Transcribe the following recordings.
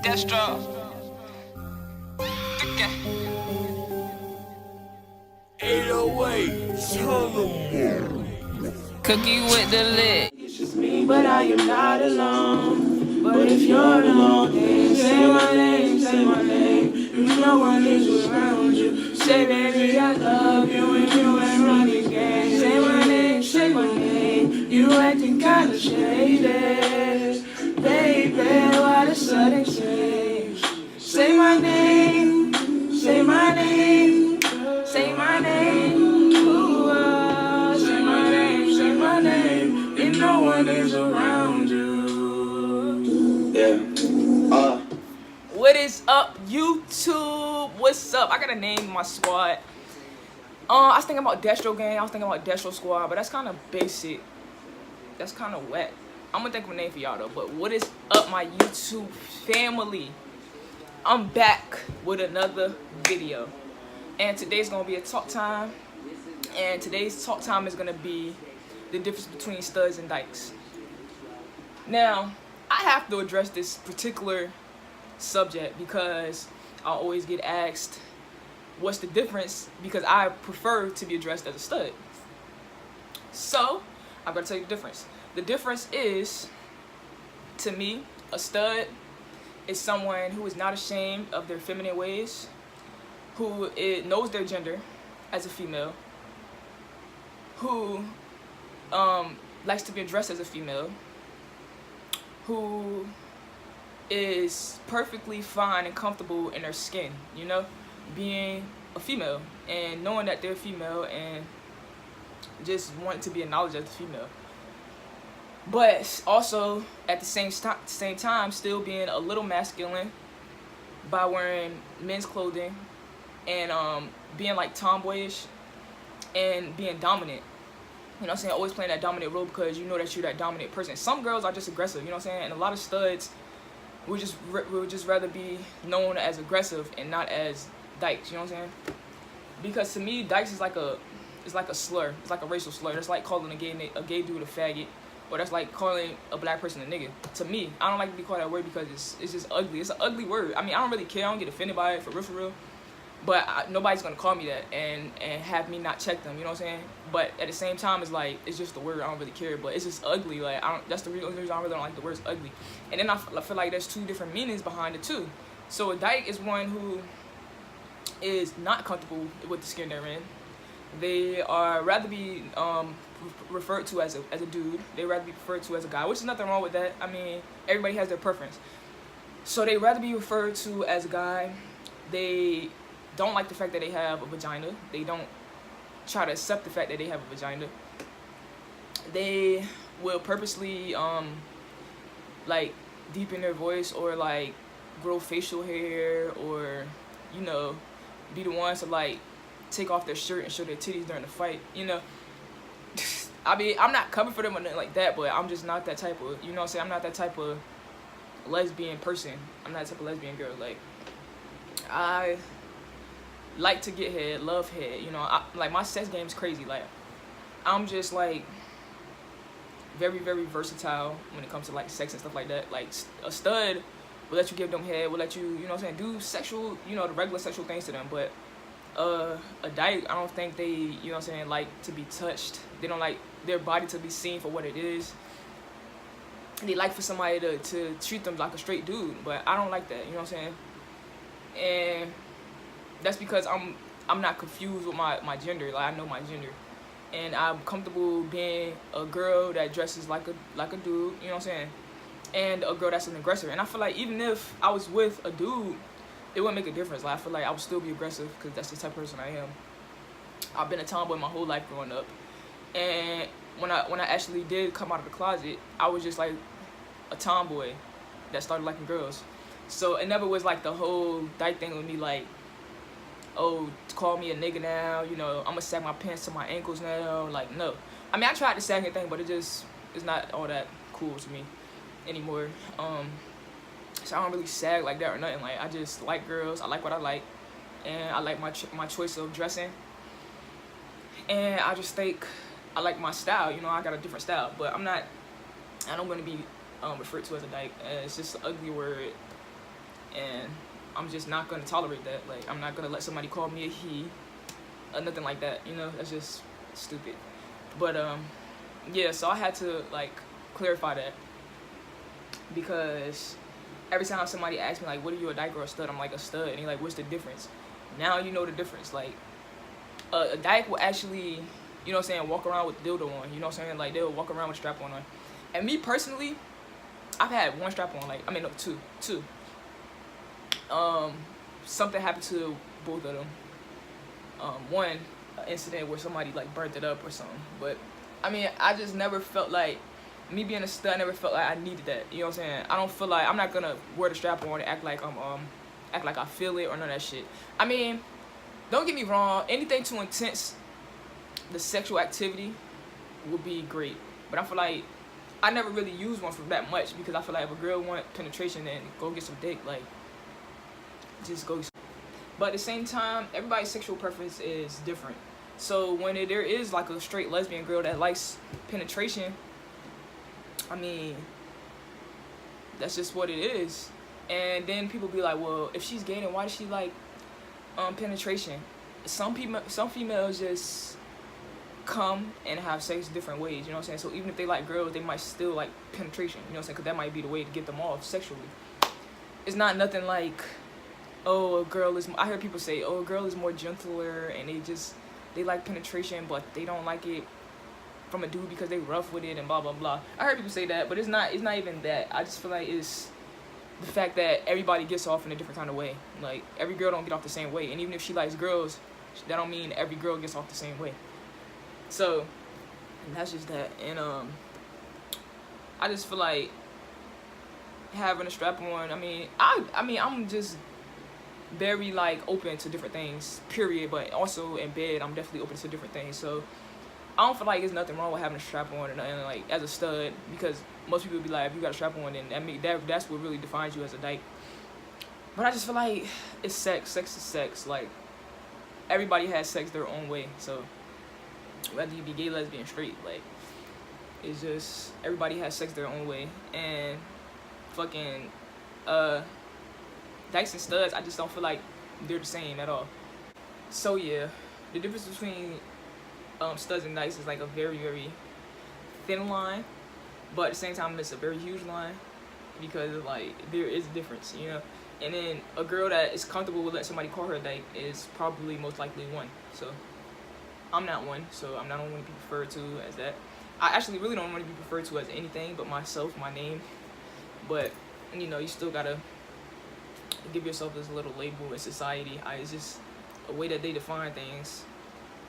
Destro. Dikes. 808, turn them Cookie with the lid. It's just me, but I am not alone. But if you're alone, then say my name, say my name. If no one is around you, say baby I love you and you ain't running game. Say my name, say my name. You acting kinda shady, baby. Why the sudden change? Say my name, say my name, say my name. Ooh, say my name, say my name. If no one is around you. Yeah. What is up, YouTube? What's up? I gotta name my squad. I was thinking about Destro Gang. I was thinking about Destro Squad, but that's kind of basic. That's kind of wet. I'm gonna think of a name for y'all though. But what is up, my YouTube family? I'm back with another video, and today's gonna be a talk time. And today's talk time is gonna be the difference between studs and dykes. Now, I have to address this particular subject because I always get asked what's the difference, because I prefer to be addressed as a stud. So I'm gonna tell you the difference. The difference is, to me, a stud is someone who is not ashamed of their feminine ways, who knows their gender as a female, who likes to be addressed as a female, who is perfectly fine and comfortable in their skin, you know, being a female and knowing that they're female and just want to be acknowledged as a female, but also at the same time still being a little masculine by wearing men's clothing and being like tomboyish and being dominant. You know what I'm saying? Always playing that dominant role because you know that you're that dominant person. Some girls are just aggressive, you know what I'm saying? And a lot of studs would just rather be known as aggressive and not as dykes, you know what I'm saying? Because to me, dykes is like a slur. It's like a racial slur. It's like calling a gay dude a faggot, or that's like calling a black person a nigga. To me, I don't like to be called that word because it's just ugly. It's an ugly word. I mean, I don't really care. I don't get offended by it for real. But nobody's gonna call me that and have me not check them, you know what I'm saying? But at the same time, it's like, it's just the word. I don't really care, but it's just ugly. Like, that's the reason I really don't like the word ugly. And then I feel like there's two different meanings behind it too. So a dyke is one who is not comfortable with the skin they're in. They are rather be referred to as a dude. They rather be referred to as a guy, which is nothing wrong with that. I mean, everybody has their preference. So they rather be referred to as a guy. They don't like the fact that they have a vagina. They don't try to accept the fact that they have a vagina. They will purposely like deepen their voice or like grow facial hair, or you know, be the ones to like take off their shirt and show their titties during the fight, you know. I mean, I'm not coming for them or nothing like that, but I'm just not that type of, you know what I'm saying? I'm not that type of lesbian person. I'm not that type of lesbian girl. Like, I like to get head, love head, you know. Like, my sex game is crazy. Like, I'm just like very versatile when it comes to like sex and stuff like that. Like, a stud will let you give them head, will let you, you know what I'm saying, do sexual, you know, the regular sexual things to them. But a dyke, I don't think they, you know what I'm saying, like to be touched. They don't like their body to be seen for what it is. They like for somebody to treat them like a straight dude, but I don't like that, you know what I'm saying? And that's because I'm not confused with my gender. Like, I know my gender, and I'm comfortable being a girl that dresses like a dude, you know what I'm saying, and a girl that's an aggressor. And I feel like even if I was with a dude, it wouldn't make a difference. Like, I feel like I would still be aggressive because that's the type of person I am. I've been a tomboy my whole life growing up, and when I actually did come out of the closet, I was just like a tomboy that started liking girls. So it never was like the whole dyke thing with me, like, oh, call me a nigga now, you know, I'm gonna sag my pants to my ankles now. Like, no. I mean, I tried the sagging thing, but it's not all that cool to me anymore. So I don't really sag like that or nothing. Like, I just like girls. I like what I like, and I like my choice of dressing. And I just think I like my style. You know, I got a different style, but I don't want to be referred to as a dyke. It's just an ugly word. and I'm just not gonna tolerate that. Like, I'm not gonna let somebody call me a he or nothing like that, you know. That's just stupid. But yeah, so I had to like clarify that, because every time somebody asks me like, what are you, a dyke or a stud? I'm like, a stud. And you're like, what's the difference? Now you know the difference. Like, a dyke will actually, you know what I'm saying, walk around with dildo on, you know what I'm saying? Like, they'll walk around with strap on. And me personally, I've had one strap on, like, I mean, no, two. Something happened to both of them. One incident where somebody like burnt it up or something. But I mean, I just never felt like, me being a stud, I never felt like I needed that. You know what I'm saying? I don't feel like, I'm not gonna wear the strap on and act like I feel it or none of that shit. I mean, don't get me wrong, anything too intense, the sexual activity would be great. But I feel like I never really use one for that much, because I feel like if a girl want penetration, then go get some dick. Like, just go. But at the same time, everybody's sexual preference is different. So when there is like a straight lesbian girl that likes penetration, I mean, that's just what it is. And then people be like, well, if she's gay, then why does she like penetration? Some females just come and have sex different ways, you know what I'm saying? So even if they like girls, they might still like penetration, you know what I'm saying? Because that might be the way to get them off sexually. It's not nothing like, oh, a girl is, I hear people say, oh, a girl is more gentler, and they like penetration, but they don't like it from a dude because they rough with it and blah blah blah. I heard people say that, but it's not even that. I just feel like it's the fact that everybody gets off in a different kind of way. Like, every girl don't get off the same way, and even if she likes girls, that don't mean every girl gets off the same way. So, and that's just that. And I just feel like having a strap on, I mean, I'm just very like open to different things, period. But also in bed, I'm definitely open to different things. So I don't feel like there's nothing wrong with having a strap on, and like as a stud, because most people be like, if you got a strap on, then that's what really defines you as a dyke. But I just feel like it's sex. Sex is sex. Like, everybody has sex their own way. So whether you be gay, lesbian, straight, like, it's just everybody has sex their own way. And fucking dykes and studs, I just don't feel like they're the same at all. So yeah, the difference between studs and dykes is like a very, very thin line, but at the same time it's a very huge line, because like there is a difference, you know. And then a girl that is comfortable with letting somebody call her a dyke is probably most likely one. So I'm not one, so I'm not one to be referred to as that. I actually really don't want to be referred to as anything but myself, my name. But you know, you still gotta give yourself this little label in society. It's just a way that they define things,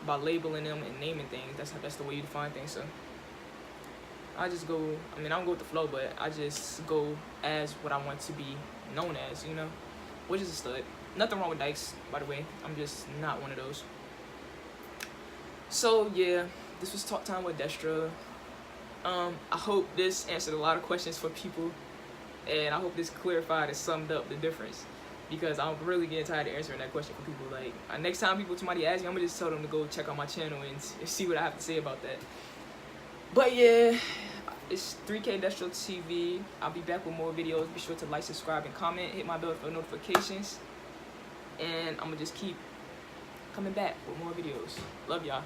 by labeling them and naming things. That's the way you define things. So I just go, I mean, I don't go with the flow, but I just go as what I want to be known as, you know, which is a stud. Nothing wrong with dykes, by the way. I'm just not one of those. So yeah, this was Talk Time with Destra. I hope this answered a lot of questions for people, and I hope this clarified and summed up the difference, because I'm really getting tired of answering that question for people. Like, next time somebody asks me, I'm gonna just tell them to go check out my channel and see what I have to say about that. But yeah, it's 3K Destro TV. I'll be back with more videos. Be sure to like, subscribe, and comment. Hit my bell for notifications. And I'm gonna just keep coming back with more videos. Love y'all.